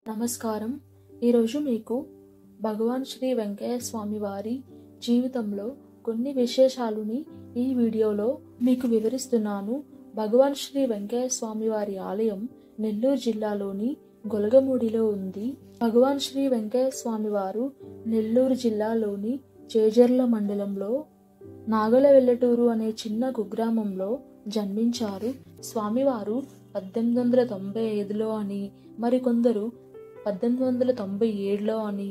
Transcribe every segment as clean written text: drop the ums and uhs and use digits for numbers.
నమస్కారం. ఈరోజు మీకు భగవాన్ శ్రీ వెంకయ్య స్వామి వారి జీవితంలో కొన్ని విశేషాలని ఈ వీడియోలో మీకు వివరిస్తున్నాను. భగవాన్ శ్రీ వెంకయ్య స్వామి వారి ఆలయం నెల్లూరు జిల్లాలోని గొలగమూడిలో ఉంది. భగవాన్ శ్రీ వెంకయ్య స్వామి వారు నెల్లూరు జిల్లాలోని చేజర్ల మండలంలో నాగలవెల్లటూరు అనే చిన్న కుగ్రామంలో జన్మించారు. స్వామివారు 1895లో అని, మరికొందరు 1897లో అని,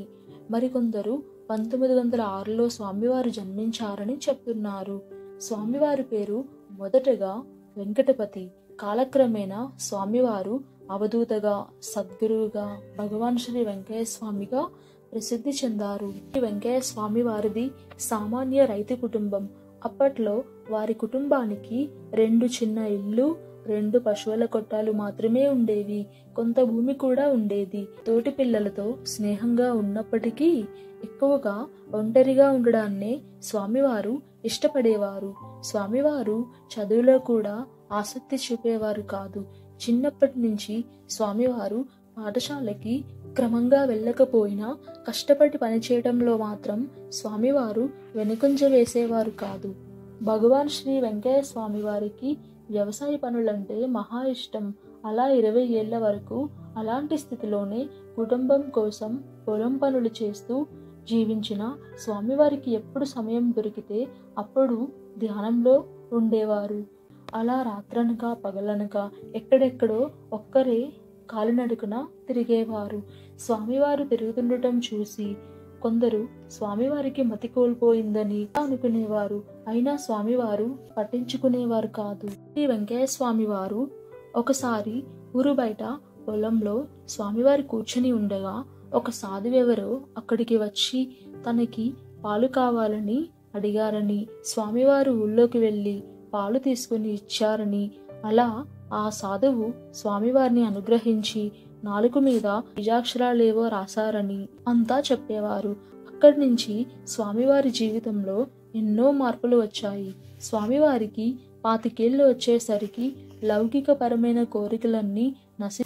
మరికొందరు 1906లో స్వామివారు జన్మించారని చెప్తున్నారు. స్వామివారి పేరు మొదటగా వెంకటపతి. కాలక్రమేణా స్వామివారు అవధూతగా, సద్గురువుగా, భగవాన్ శ్రీ వెంకయ్య స్వామిగా ప్రసిద్ధి చెందారు. వెంకయ్య స్వామి వారిది సామాన్య రైతు కుటుంబం. అప్పట్లో వారి కుటుంబానికి 2 చిన్న ఇళ్ళు, 2 పశువుల కొట్టాలు మాత్రమే ఉండేవి. కొంత భూమి కూడా ఉండేది. తోటి పిల్లలతో స్నేహంగా ఉన్నప్పటికీ ఎక్కువగా ఒంటరిగా ఉండడాన్నే స్వామివారు ఇష్టపడేవారు. స్వామివారు చదువులో కూడా ఆసక్తి చూపేవారు కాదు. చిన్నప్పటి నుంచి స్వామివారు పాఠశాలకి క్రమంగా వెళ్ళకపోయినా కష్టపడి పనిచేయడంలో మాత్రం స్వామివారు వెనుకంజ వేసేవారు కాదు. భగవాన్ శ్రీ వెంకయ్య స్వామి వారికి వ్యవసాయ పనులంటే మహా ఇష్టం. అలా 20 ఏళ్ల వరకు అలాంటి స్థితిలోనే కుటుంబం కోసం పొలం పనులు చేస్తూ జీవించిన స్వామివారికి ఎప్పుడు సమయం దొరికితే అప్పుడు ధ్యానంలో ఉండేవారు. అలా రాత్రనక పగలనక ఎక్కడెక్కడో ఒక్కరే కాలినడుకున తిరిగేవారు. స్వామివారు తిరుగుతుండటం చూసి కొందరు స్వామివారికి మతి కోల్పోయిందని అనుకునేవారు. అయినా స్వామివారు పట్టించుకునేవారు కాదు. శ్రీ వెంకయ్య స్వామివారు ఒకసారి ఊరు బయట పొలంలో స్వామివారి కూర్చుని ఉండగా ఒక సాధువెవరో అక్కడికి వచ్చి తనకి పాలు కావాలని అడిగారని, స్వామివారు ఊళ్ళోకి వెళ్ళి పాలు తీసుకుని ఇచ్చారని, అలా ఆ సాధువు స్వామివారిని అనుగ్రహించి నాలుగు మీద బీజాక్షరాలేవో రాశారని అంతా చెప్పేవారు. అక్కడి నుంచి స్వామివారి జీవితంలో ఎన్నో మార్పులు వచ్చాయి. స్వామివారికి 25 ఏళ్ళు వచ్చేసరికి లౌకికపరమైన కోరికలన్నీ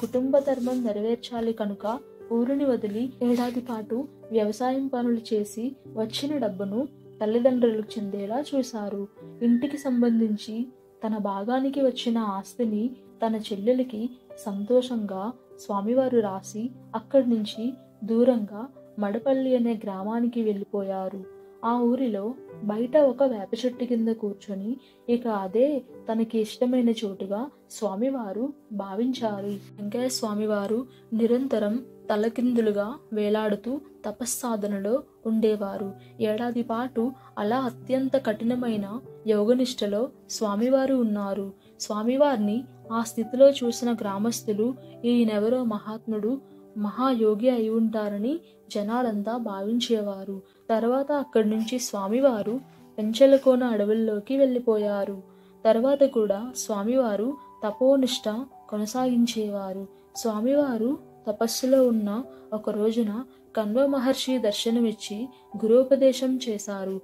కుటుంబ ధర్మం నెరవేర్చాలి కనుక ఊరిని వదిలి ఏడాది పాటు వ్యవసాయం పనులు చేసి వచ్చిన డబ్బును తల్లిదండ్రులకు చెందేలా చూశారు. ఇంటికి సంబంధించి తన భాగానికి వచ్చిన ఆస్తిని తన చెల్లెలికి సంతోషంగా స్వామివారు రాసి అక్కడి నుంచి దూరంగా మడపల్లి అనే గ్రామానికి వెళ్ళిపోయారు. ఆ ఊరిలో బయట ఒక వేప చెట్టు కింద కూర్చొని ఇక అదే తనకి ఇష్టమైన చోటుగా స్వామివారు భావించారు. వెంకయ్య స్వామివారు నిరంతరం తలకిందులుగా వేలాడుతూ తపస్సాధనలో ఉండేవారు. ఏడాది పాటు అలా అత్యంత కఠినమైన యోగనిష్టలో స్వామివారు ఉన్నారు. స్వామివారిని ఆ స్థితిలో చూసిన గ్రామస్తులు ఈయనెవరో మహాత్ముడు, మహాయోగి అయి ఉంటారని జనాలంతా భావించేవారు. తర్వాత అక్కడి నుంచి స్వామివారు పెంచలకోన అడవుల్లోకి వెళ్ళిపోయారు. తర్వాత కూడా స్వామివారు తపోనిష్ట కొనసాగించేవారు. స్వామివారు తపస్సులో ఉన్న ఒక రోజున కణ్వ మహర్షి దర్శనమిచ్చి గురోపదేశం చేశారు.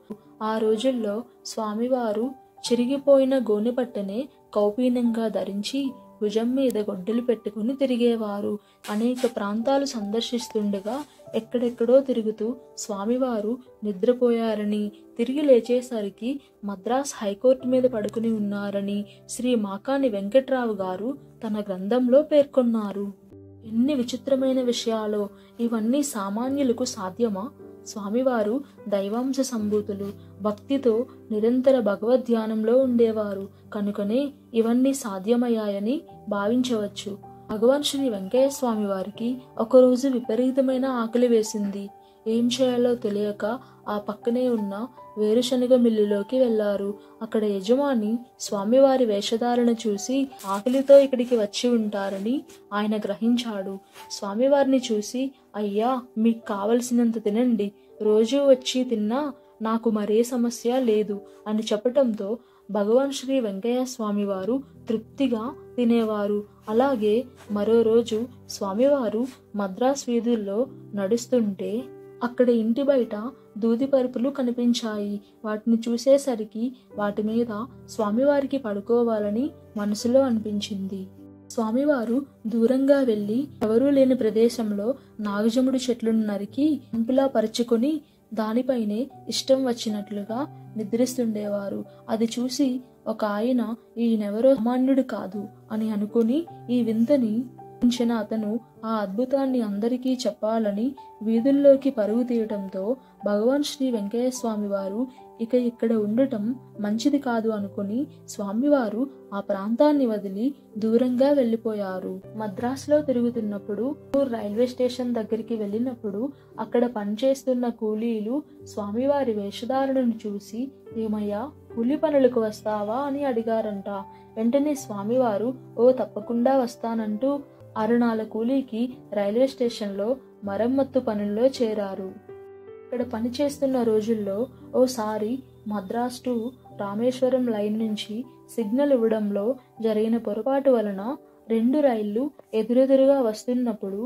ఆ రోజుల్లో స్వామివారు చిరిగిపోయిన గోనెపట్టనే కౌపీనంగా ధరించి భుజం మీద గొడ్డలు పెట్టుకుని తిరిగేవారు. అనేక ప్రాంతాలు సందర్శిస్తుండగా ఎక్కడెక్కడో తిరుగుతూ స్వామివారు నిద్రపోయారని, తిరిగి లేచేసరికి మద్రాస్ హైకోర్టు మీద పడుకుని ఉన్నారని శ్రీ మాకాని వెంకట్రావు గారు తన గ్రంథంలో పేర్కొన్నారు. ఎన్ని విచిత్రమైన విషయాలో! ఇవన్నీ సామాన్యులకు సాధ్యమా? స్వామివారు దైవాంశ సంభూతులు. భక్తితో నిరంతర భగవద్ధ్యానంలో ఉండేవారు కనుకనే ఇవన్నీ సాధ్యమయ్యాయని భావించవచ్చు. భగవాన్ శ్రీ వెంకయ్య స్వామి వారికి ఒకరోజు విపరీతమైన ఆకలి వేసింది. ఏం చేయాలో తెలియక ఆ పక్కనే ఉన్న వేరుశనగ మిల్లులోకి వెళ్లారు. అక్కడ యజమాని స్వామివారి వేషధారణ చూసి ఆకలితో ఇక్కడికి వచ్చి ఉంటారని ఆయన గ్రహించాడు. స్వామివారిని చూసి, అయ్యా, మీకు కావలసినంత తినండి, రోజూ వచ్చి తిన్నా నాకు మరే సమస్య లేదు అని చెప్పటంతో భగవాన్ శ్రీ వెంకయ్య స్వామివారు తృప్తిగా తినేవారు. అలాగే మరో రోజు స్వామివారు మద్రాస్ వీధుల్లో నడుస్తుంటే అక్కడ ఇంటి బయట దూది పరుపులు కనిపించాయి. వాటిని చూసేసరికి వాటి మీద స్వామివారికి పడుకోవాలని మనసులో అనిపించింది. స్వామివారు దూరంగా వెళ్ళి ఎవరూ లేని ప్రదేశంలో నాగజముడు చెట్లను నరికి ఇంపులా పరుచుకొని దానిపైనే ఇష్టం వచ్చినట్లుగా నిద్రిస్తుండేవారు. అది చూసి ఒక ఆయన ఈయనెవరో సామాన్యుడు కాదు అని అనుకుని ఈ వింతని ఊహించిన అతను ఆ అద్భుతాన్ని అందరికీ చెప్పాలని వీధుల్లోకి పరుగు తీయటంతో భగవాన్ శ్రీ వెంకయ్య స్వామి వారు ఇక ఇక్కడ ఉండటం మంచిది కాదు అనుకుని స్వామివారు ఆ ప్రాంతాన్ని వదిలి దూరంగా వెళ్ళిపోయారు. మద్రాసులో తిరుగుతున్నప్పుడు రైల్వే స్టేషన్ దగ్గరికి వెళ్ళినప్పుడు అక్కడ పనిచేస్తున్న కూలీలు స్వామివారి వేషధారణను చూసి ఏమయ్యా, కూలి పనులకు వస్తావా అని అడిగారంట. వెంటనే స్వామివారు ఓ తప్పకుండా వస్తానంటూ అరుణాల కూలీకి రైల్వే స్టేషన్లో మరమ్మత్తు పనుల్లో చేరారు. ఇక్కడ పనిచేస్తున్న రోజుల్లో ఓసారి మద్రాస్ టు రామేశ్వరం లైన్ నుంచి సిగ్నల్ ఇవ్వడంలో జరిగిన పొరపాటు వలన 2 రైళ్లు ఎదురెదురుగా వస్తున్నప్పుడు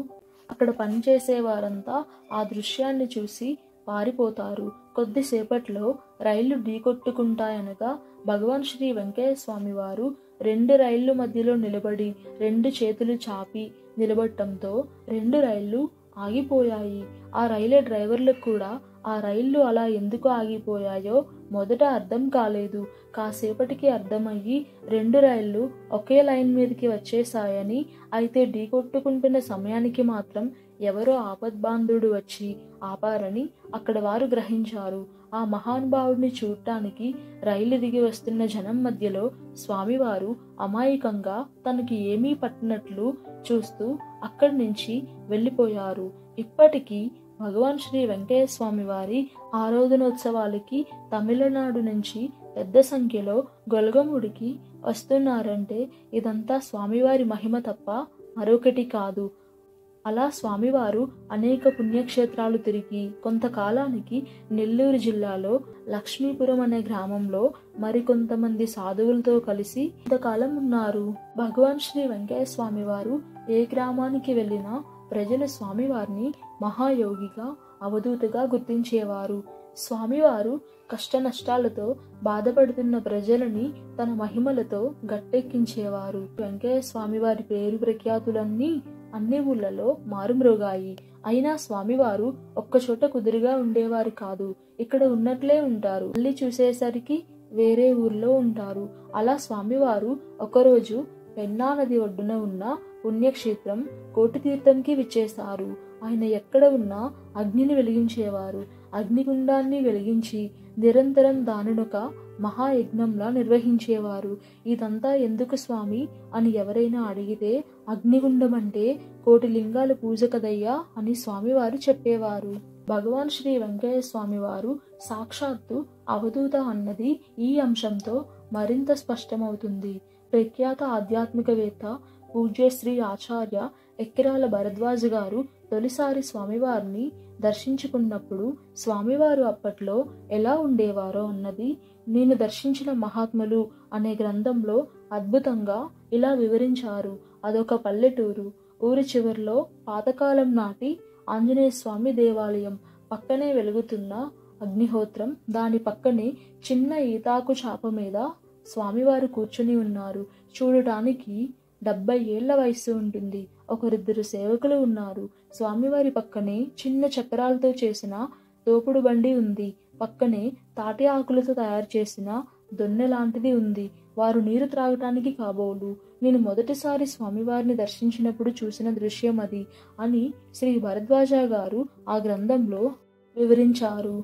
అక్కడ పనిచేసే వారంతా ఆ దృశ్యాన్ని చూసి పారిపోతారు. కొద్దిసేపట్లో రైళ్లు ఢీకొట్టుకుంటాయనగా భగవాన్ శ్రీ వెంకయ్య స్వామి వారు 2 రైళ్లు మధ్యలో నిలబడి 2 చేతులు చాపి నిలబడటంతో 2 రైళ్లు ఆగిపోయాయి. ఆ రైలు డ్రైవర్లకు కూడా ఆ రైళ్లు అలా ఎందుకు ఆగిపోయాయో మొదట అర్థం కాలేదు. కాసేపటికి అర్థమయ్యి 2 రైళ్లు ఒకే లైన్ మీదకి వచ్చేసాయని, అయితే ఢీకొట్టుకుంటున్న సమయానికి మాత్రం ఎవరో ఆపద్బాంధుడు వచ్చి ఆపారని అక్కడ వారు గ్రహించారు. ఆ మహానుభావుడిని చూడటానికి రైలు దిగి వస్తున్న జనం మధ్యలో స్వామివారు అమాయకంగా తనకి ఏమీ పట్టినట్లు చూస్తూ అక్కడి నుంచి వెళ్ళిపోయారు. ఇప్పటికీ భగవాన్ శ్రీ వెంకయ్య స్వామి వారి ఆరాధనోత్సవాలకి తమిళనాడు నుంచి పెద్ద సంఖ్యలో గొలగముడికి వస్తున్నారంటే ఇదంతా స్వామివారి మహిమ తప్ప మరొకటి కాదు. అలా స్వామివారు అనేక పుణ్యక్షేత్రాలు తిరిగి కొంతకాలానికి నెల్లూరు జిల్లాలో లక్ష్మీపురం అనే గ్రామంలో మరికొంతమంది సాధువులతో కలిసి కొంతకాలం ఉన్నారు. భగవాన్ శ్రీ వెంకయ్య స్వామి వారు ఏ గ్రామానికి వెళ్ళినా ప్రజలు స్వామివారిని మహాయోగిగా, అవధూతగా గుర్తించేవారు. స్వామివారు కష్ట నష్టాలతో బాధపడుతున్న ప్రజలని తన మహిమలతో గట్టెక్కించేవారు. వెంకయ్య స్వామివారి పేరు ప్రఖ్యాతులన్నీ అన్ని ఊళ్ళలో మారుమ్రోగాయి. అయినా స్వామివారు ఒక్కచోట కుదురుగా ఉండేవారు కాదు. ఇక్కడ ఉన్నట్లే ఉంటారు, మళ్ళీ చూసేసరికి వేరే ఊర్లో ఉంటారు. అలా స్వామివారు ఒకరోజు పెన్నా నది ఒడ్డున ఉన్న పుణ్యక్షేత్రం కోటితీర్థంకి విచ్చేశారు. ఆయన ఎక్కడ ఉన్నా అగ్నిని వెలిగించేవారు. అగ్నిగుండాన్ని వెలిగించి నిరంతరం దానినొక మహాయజ్ఞంలా నిర్వహించేవారు. ఇదంతా ఎందుకు స్వామి అని ఎవరైనా అడిగితే అగ్నిగుండం అంటే 1,000,000 లింగాల పూజ కదయ్యా అని స్వామివారు చెప్పేవారు. భగవాన్ శ్రీ వెంకయ్య స్వామి వారు సాక్షాత్తు అవధూత అన్నది ఈ అంశంతో మరింత స్పష్టమవుతుంది. ప్రఖ్యాత ఆధ్యాత్మికవేత్త పూజ్యశ్రీ ఆచార్య ఎక్కిరాల భరద్వాజ గారు తొలిసారి స్వామివారిని దర్శించుకున్నప్పుడు స్వామివారు అప్పట్లో ఎలా ఉండేవారో అన్నది నేను దర్శించిన మహాత్ములు అనే గ్రంథంలో అద్భుతంగా ఇలా వివరించారు. అదొక పల్లెటూరు. ఊరి చివరిలో పాతకాలం నాటి ఆంజనేయ స్వామి దేవాలయం, పక్కనే వెలుగుతున్న అగ్నిహోత్రం, దాని పక్కనే చిన్న ఈతాకు చాప మీద స్వామివారు కూర్చుని ఉన్నారు. చూడటానికి 70 ఏళ్ల వయస్సు ఉంటుంది. ఒకరిద్దరు సేవకులు ఉన్నారు. స్వామివారి పక్కనే చిన్న చక్రాలతో చేసిన తోపుడు బండి ఉంది. పక్కనే తాటి ఆకులతో తయారు చేసిన దొన్నె లాంటిది ఉంది. వారు నీరు త్రాగటానికి కాబోలు. నేను మొదటిసారి స్వామివారిని దర్శించినప్పుడు చూసిన దృశ్యం అది అని శ్రీ భరద్వాజ గారు ఆ గ్రంథంలో వివరించారు.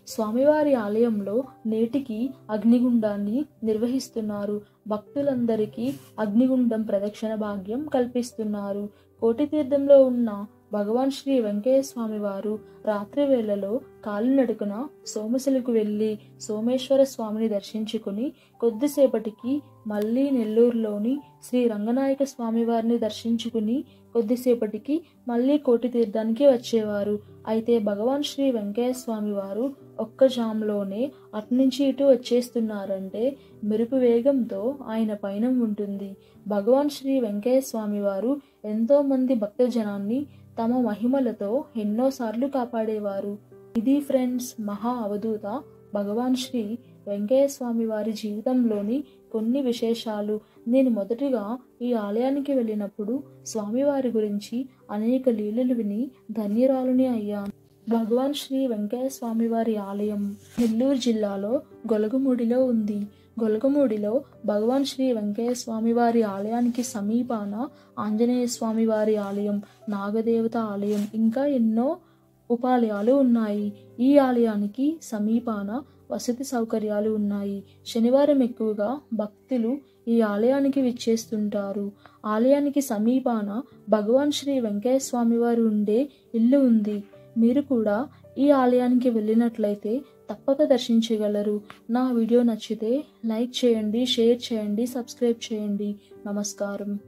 స్వామివారి ఆలయంలో నేటికి అగ్నిగుండాన్ని నిర్వహిస్తున్నారు. భక్తులందరికీ అగ్నిగుండం ప్రదక్షిణ భాగ్యం కల్పిస్తున్నారు. కోటితీర్థంలో ఉన్న భగవాన్ శ్రీ వెంకయ్య స్వామి వారు రాత్రి వేళలో కాలినడకన సోమశిలకు వెళ్ళి సోమేశ్వర స్వామిని దర్శించుకుని కొద్దిసేపటికి మళ్ళీ నెల్లూరులోని శ్రీ రంగనాయక స్వామి వారిని దర్శించుకుని కొద్దిసేపటికి మళ్ళీ కోటితీర్థానికి వచ్చేవారు. అయితే భగవాన్ శ్రీ వెంకయ్య స్వామి వారు ఒక్క జామ్లోనే అటునుంచి ఇటు వచ్చేస్తున్నారంటే మెరుపు వేగంతో ఆయన పయనం ఉంటుంది. భగవాన్ శ్రీ వెంకయ్య స్వామి వారు ఎంతో మంది భక్తజనాన్ని తమ మహిమలతో ఎన్నోసార్లు కాపాడేవారు. ఇది ఫ్రెండ్స్, మహా అవధూత భగవాన్ శ్రీ వెంకయ్య స్వామి వారి జీవితంలోని కొన్ని విశేషాలు. నేను మొదటిగా ఈ ఆలయానికి వెళ్ళినప్పుడు స్వామివారి గురించి అనేక లీలలు విని ధన్యురాలుని అయ్యాను. భగవాన్ శ్రీ వెంకయ్య స్వామివారి ఆలయం నెల్లూరు జిల్లాలో గొలగమూడిలో ఉంది. గొలగమూడిలో భగవాన్ శ్రీ వెంకయ్య స్వామివారి ఆలయానికి సమీపాన ఆంజనేయ స్వామివారి ఆలయం, నాగదేవత ఆలయం, ఇంకా ఎన్నో ఉపాలయాలు ఉన్నాయి. ఈ ఆలయానికి సమీపాన వసతి సౌకర్యాలు ఉన్నాయి. శనివారం ఎక్కువగా భక్తులు ఈ ఆలయానికి విచ్చేస్తుంటారు. ఆలయానికి సమీపాన భగవాన్ శ్రీ వెంకయ్య స్వామివారు ఉండే ఇల్లు ఉంది. మీరు కూడా ఈ ఆలయానికి వెళ్ళినట్లయితే తప్పక దర్శించగలరు. నా వీడియో నచ్చితే లైక్ చేయండి, షేర్ చేయండి, సబ్స్క్రైబ్ చేయండి. నమస్కారం.